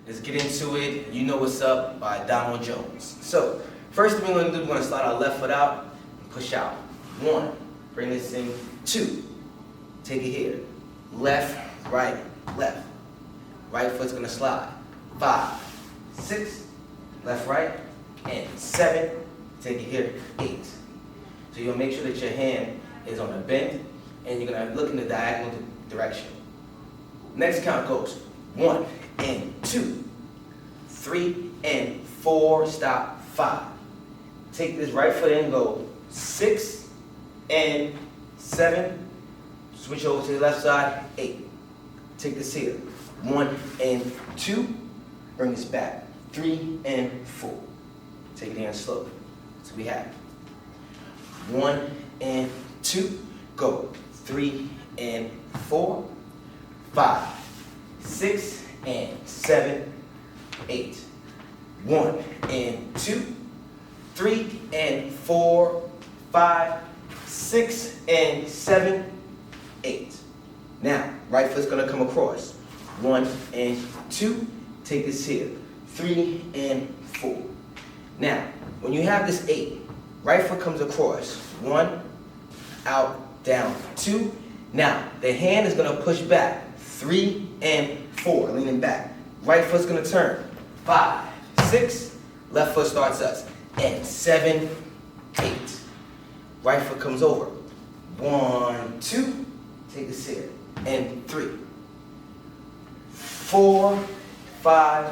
Let's get into it. You Know What's Up by Donnell Jones. So, first thing we're going to do, we're going to slide our left foot out and push out. 1, bring this in. 2, take it here. Left, right, left. Right foot's going to slide. 5, 6, left, right, and 7, take it here. 8. So you're going to make sure that your hand is on a bend, and you're going to look in the diagonal direction. Next count goes 1 and 2, 3 and 4, stop, 5. Take this right foot and go 6 and 7, switch over to the left side, 8. Take this here, 1 and 2, bring this back, 3 and 4. Take it in slowly. So we have 1 and 2, go 3 and 4, 5, 6 and 7, 8. 1 and 2, 3 and 4, 5, 6 and 7, 8. Now, right foot's gonna come across. 1 and 2, take this here. 3 and 4. Now, when you have this 8, right foot comes across. 1, out, down, 2. Now, the hand is gonna push back. 3 and 4, leaning back. Right foot's gonna turn. 5, 6, left foot starts us. And 7, 8. Right foot comes over. 1, 2, take this here. And 3, 4, 5,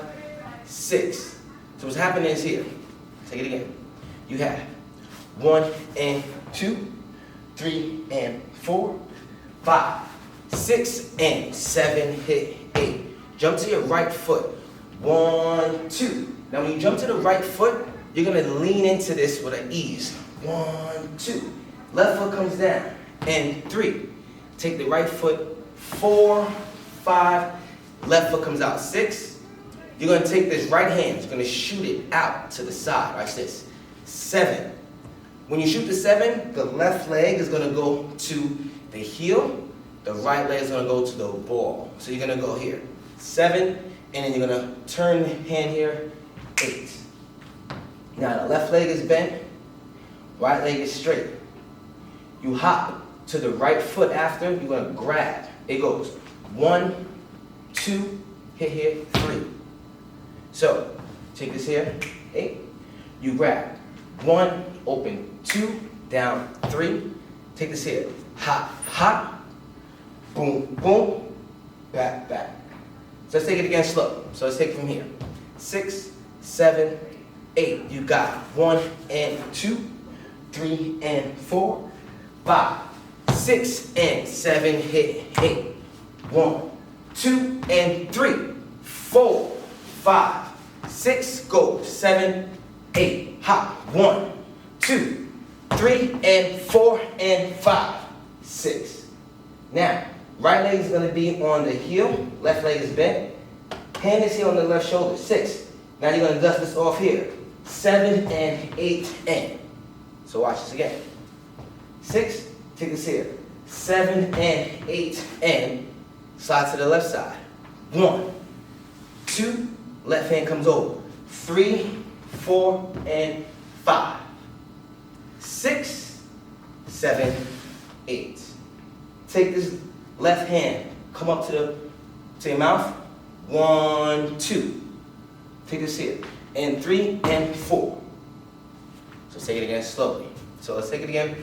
6. So what's happening is here. Take it again. You have 1 and 2, 3 and 4, 5, 6 and 7, hit 8. Jump to your right foot. 1, 2. Now when you jump to the right foot, you're going to lean into this with an ease. 1, 2. Left foot comes down. And 3. Take the right foot. 4, 5. Left foot comes out. 6. You're going to take this right hand. You're going to shoot it out to the side. Watch this. 7. When you shoot the 7, the left leg is going to go to the heel. The right leg is going to go to the ball. So you're going to go here. 7. And then you're going to turn the hand here. 8. Now the left leg is bent. Right leg is straight. You hop to the right foot after. You're going to grab. It goes 1, 2, hit here, 3. So take this here. 8. You grab. 1, open, 2, down, 3. Take this here. Hop, hop. Boom, boom. Back, back. So let's take it again slow. So let's take it from here. 6, 7, 8. You got 1 and 2, 3 and 4, 5, 6 and 7, hit 8. 1, 2 and 3, 4, 5, 6, go. 7, 8. Hop. 1, 2, 3 and 4 and 5, 6. Now, right leg is going to be on the heel. Left leg is bent. Hand is here on the left shoulder. 6. Now you're going to dust this off here. 7 and 8 and. So watch this again. 6. Take this here. 7 and 8 and. Slide to the left side. 1, 2. Left hand comes over. 3, 4 and 5. 6, 7, 8. Take this left hand. Come up to your mouth. 1, 2. Take this here. And 3 and 4. So take it again slowly. So let's take it again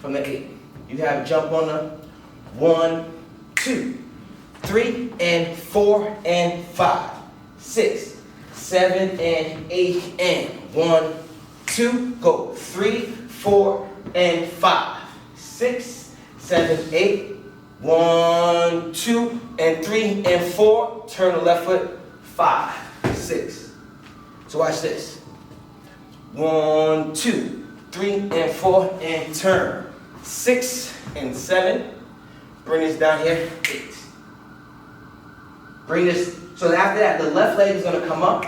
from the 8. You have jump on the 1, 2, 3 and 4 and 5, 6, 7 and 8 and 1, 2, go. 3, 4 and 5, 6, 7, 8, 1, 2 and 3 and 4. Turn the left foot. 5, 6. So watch this. 1, 2, 3 and 4 and turn. 6 and 7. Bring this down here. 8. Bring this. So after that, the left leg is going to come up,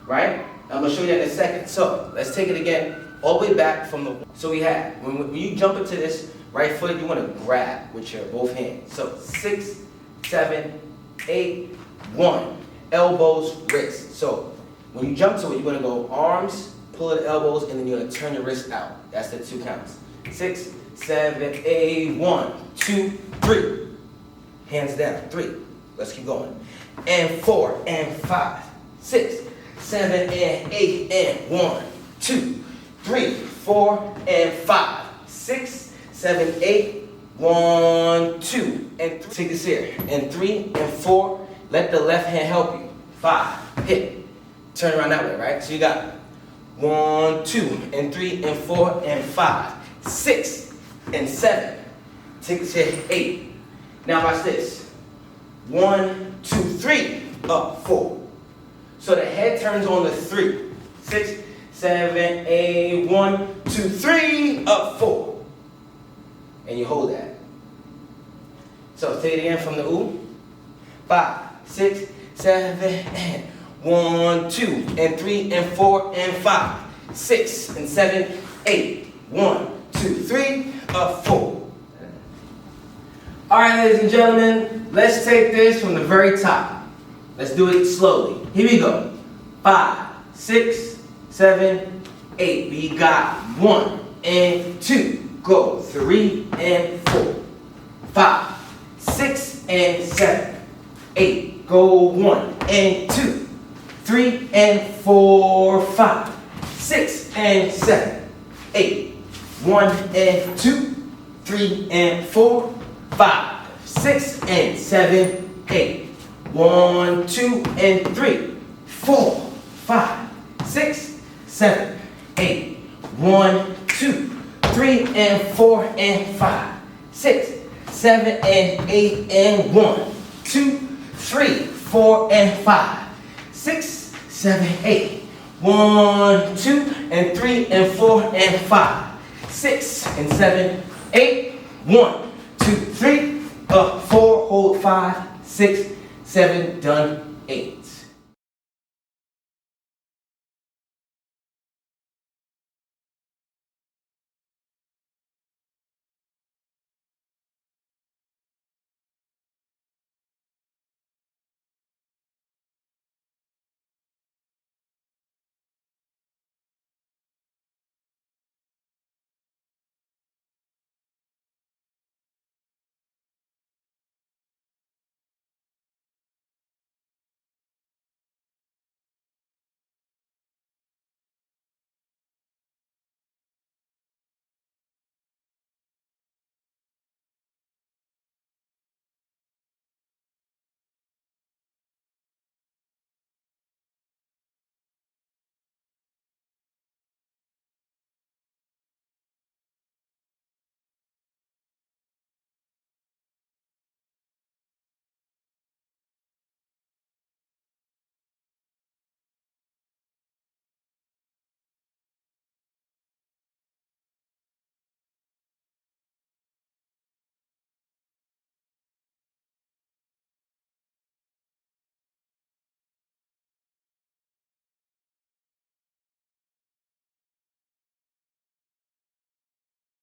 right? I'm going to show you that in a second. So let's take it again, all the way back from the. So we have when you jump into this right foot, you want to grab with your both hands. So 6, 7, 8, 1, elbows, wrists. So when you jump to it, you're gonna go arms, pull at the elbows, and then you're gonna turn your wrists out. That's the 2 counts. 6, 7, 8, 1, 2, 3. Hands down, 3. Let's keep going. And 4, and 5, 6, 7, and 8, and 1, 2, 3, 4, and 5, 6, 7, 8, 1, 2, and take this here. And 3 and 4. Let the left hand help you. 5, hit. Turn around that way, right? So you got 1, 2, and 3, and 4, and 5, 6, and 7. Take this here, 8. Now watch this. 1, 2, 3, up, 4. So the head turns on the 3. 6, 7, 8, 1, 2, 3, up, 4. And you hold that. So take it again from the ooh. 5, 6, 7, and 1, 2, and 3, and 4, and 5, 6, and 7, 8, 1, 2, 3, up, 4. All right, ladies and gentlemen, let's take this from the very top. Let's do it slowly. Here we go. 5, 6, 7, 8. We got 1 and 2. Go. 3 and 4. 5, 6 and 7, 8. Go 1 and 2. 3 and 4, 5, 6 and 7, 8. 1 and 2. 3 and 4, 5, 6 and 7, 8. 1, 2 and 3, 4, 5, 6, 7, 8. 1, 2, 3 and 4 and 5, 6, 7 and 8 and 1, 2, 3, 4 and 5, 6, 7, 8. 1, 2 and 3 and 4 and 5, 6 and 7, 8. 1, 2, 3, up, 4, hold 5, 6, 7, done, 8.